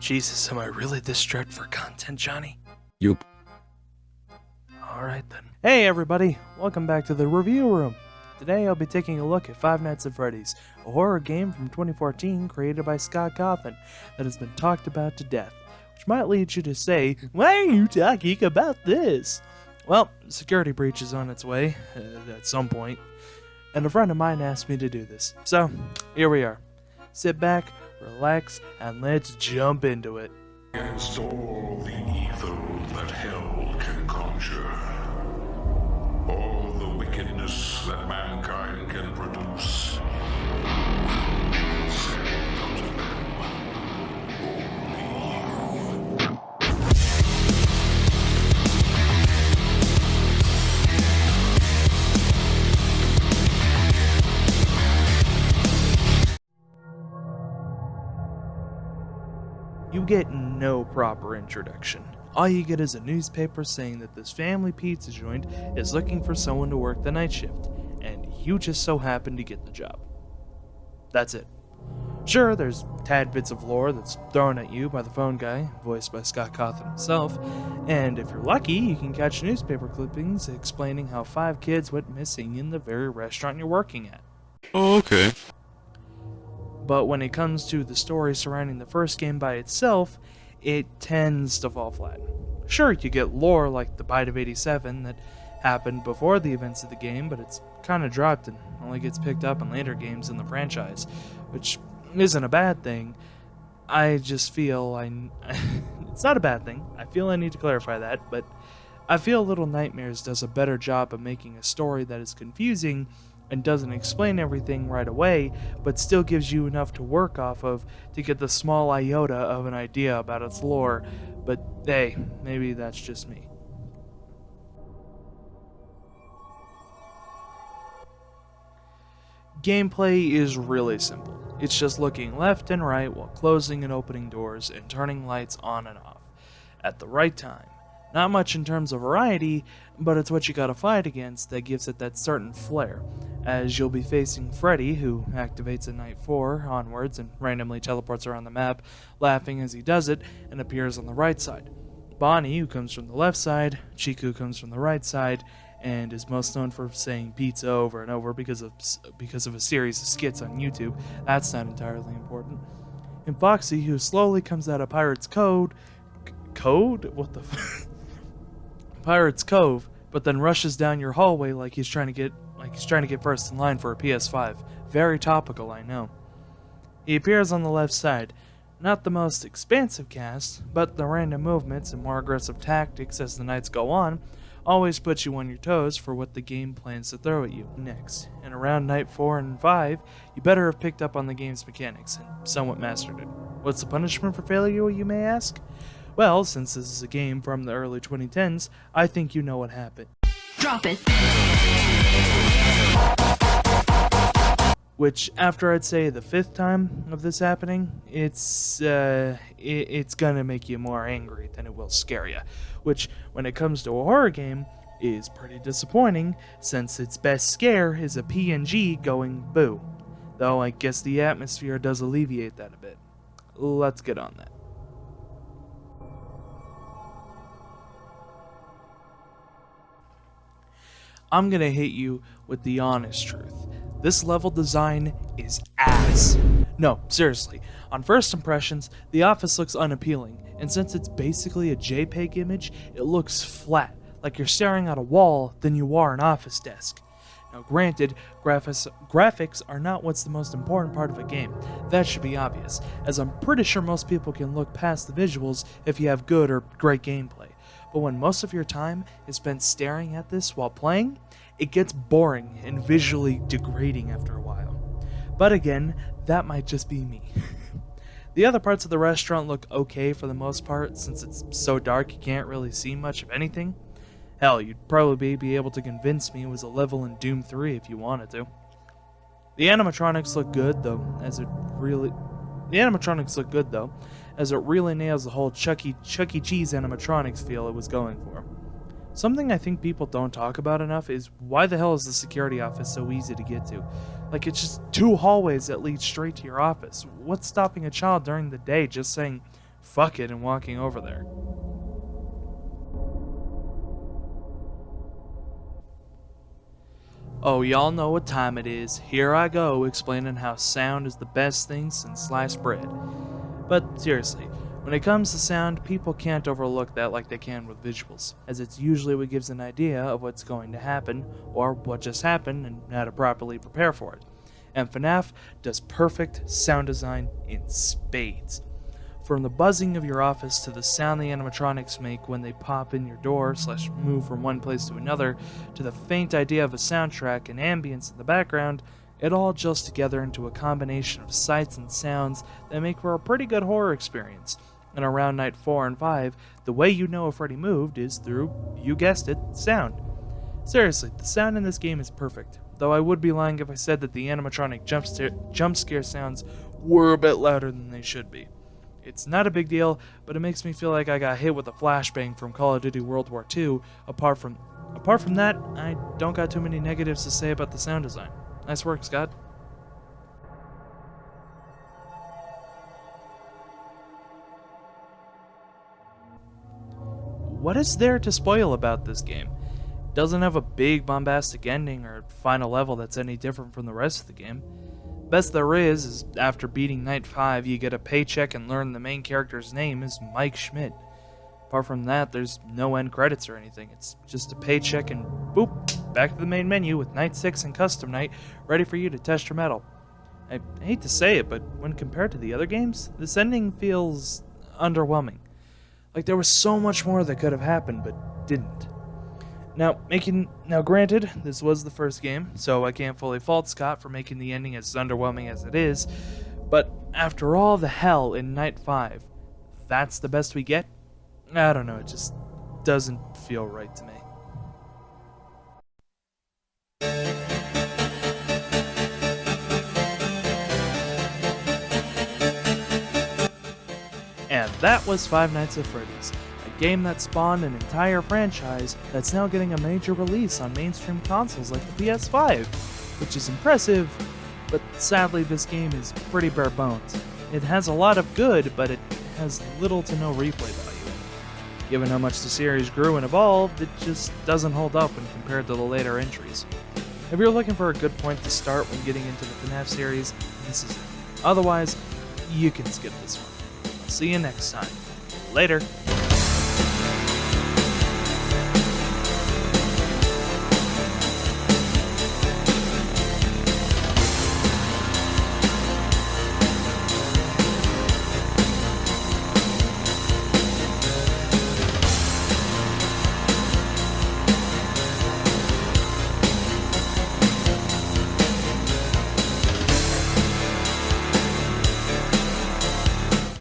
Jesus, am I really this strapped for content, Johnny? Yup. Alright then. Hey everybody, welcome back to the review room. Today I'll be taking a look at Five Nights at Freddy's, a horror game from 2014 created by Scott Cawthon that has been talked about to death, which might lead you to say, why are you talking about this? Well, security breach is on its way, at some point, and a friend of mine asked me to do this, so here we are. Sit back, relax, and let's jump into it. Against all the evil that hell can conjure, all the wickedness that mankind can produce, send unto them only you. You get no proper introduction. All you get is a newspaper saying that this family pizza joint is looking for someone to work the night shift, and you just so happen to get the job. That's it. Sure, there's tad bits of lore that's thrown at you by the phone guy, voiced by Scott Cawthon himself, and if you're lucky, you can catch newspaper clippings explaining how 5 kids went missing in the very restaurant you're working at. Oh, okay. But when it comes to the story surrounding the first game by itself, it tends to fall flat. Sure, you get lore like the Bite of 87 that happened before the events of the game, but it's kind of dropped and only gets picked up in later games in the franchise, which isn't a bad thing. I just feel it's not a bad thing. I feel I need to clarify that, but I feel Little Nightmares does a better job of making a story that is confusing and doesn't explain everything right away, but still gives you enough to work off of to get the small iota of an idea about its lore, but hey, maybe that's just me. Gameplay is really simple. It's just looking left and right while closing and opening doors and turning lights on and off at the right time. Not much in terms of variety, but it's what you gotta fight against that gives it that certain flair, as you'll be facing Freddy, who activates at night 4 onwards and randomly teleports around the map, laughing as he does it, and appears on the right side. Bonnie, who comes from the left side, Chiku comes from the right side, and is most known for saying pizza over and over because of a series of skits on YouTube. That's not entirely important. And Foxy, who slowly comes out of Pirate's Code? What the Pirate's Cove, but then rushes down your hallway like he's trying to get first in line for a PS5. Very topical, I know. He appears on the left side. Not the most expansive cast, but the random movements and more aggressive tactics as the nights go on always put you on your toes for what the game plans to throw at you next. And around night 4 and 5, you better have picked up on the game's mechanics and somewhat mastered it. What's the punishment for failure, you may ask? Well, since this is a game from the early 2010s, I think you know what happened. Drop it. Which, after I'd say the 5th time of this happening, it's gonna make you more angry than it will scare you. Which, when it comes to a horror game, is pretty disappointing, since its best scare is a PNG going boo. Though I guess the atmosphere does alleviate that a bit. Let's get on that. I'm gonna hit you with the honest truth. This level design is ass. No, seriously. On first impressions, the office looks unappealing, and since it's basically a JPEG image, it looks flat, like you're staring at a wall than you are an office desk. Now granted, graphics are not what's the most important part of a game. That should be obvious, as I'm pretty sure most people can look past the visuals if you have good or great gameplay. But when most of your time is spent staring at this while playing, it gets boring and visually degrading after a while. But again, that might just be me. The other parts of the restaurant look okay for the most part, since it's so dark you can't really see much of anything. Hell, you'd probably be able to convince me it was a level in Doom 3 if you wanted to. The animatronics look good though, as it really nails the whole Chuck E. Cheese animatronics feel it was going for. Something I think people don't talk about enough is why the hell is the security office so easy to get to? Like, it's just 2 hallways that lead straight to your office. What's stopping a child during the day just saying, fuck it and walking over there. Oh, y'all know what time it is. Here I go, explaining how sound is the best thing since sliced bread. But seriously, when it comes to sound, people can't overlook that like they can with visuals, as it's usually what gives an idea of what's going to happen, or what just happened, and how to properly prepare for it. And FNAF does perfect sound design in spades. From the buzzing of your office to the sound the animatronics make when they pop in your door / move from one place to another, to the faint idea of a soundtrack and ambience in the background, it all gels together into a combination of sights and sounds that make for a pretty good horror experience. And around night 4 and 5, the way you know if Freddy moved is through, you guessed it, sound. Seriously, the sound in this game is perfect, though I would be lying if I said that the animatronic jump scare sounds were a bit louder than they should be. It's not a big deal, but it makes me feel like I got hit with a flashbang from Call of Duty World War II. Apart from that, I don't got too many negatives to say about the sound design. Nice work, Scott. What is there to spoil about this game? It doesn't have a big bombastic ending or final level that's any different from the rest of the game. Best there is after beating Night 5, you get a paycheck and learn the main character's name is Mike Schmidt. Apart from that, there's no end credits or anything. It's just a paycheck and boop, back to the main menu with Night 6 and Custom Night, ready for you to test your metal. I hate to say it, but when compared to the other games, this ending feels underwhelming. Like there was so much more that could have happened, but didn't. Now, granted, this was the first game, so I can't fully fault Scott for making the ending as underwhelming as it is, but after all the hell in Night 5, that's the best we get? I don't know, it just doesn't feel right to me. And that was Five Nights at Freddy's, a game that spawned an entire franchise that's now getting a major release on mainstream consoles like the PS5, which is impressive, but sadly this game is pretty bare bones. It has a lot of good, but it has little to no replay value. Given how much the series grew and evolved, it just doesn't hold up when compared to the later entries. If you're looking for a good point to start when getting into the FNAF series, this is it. Otherwise, you can skip this one. I'll see you next time. Later!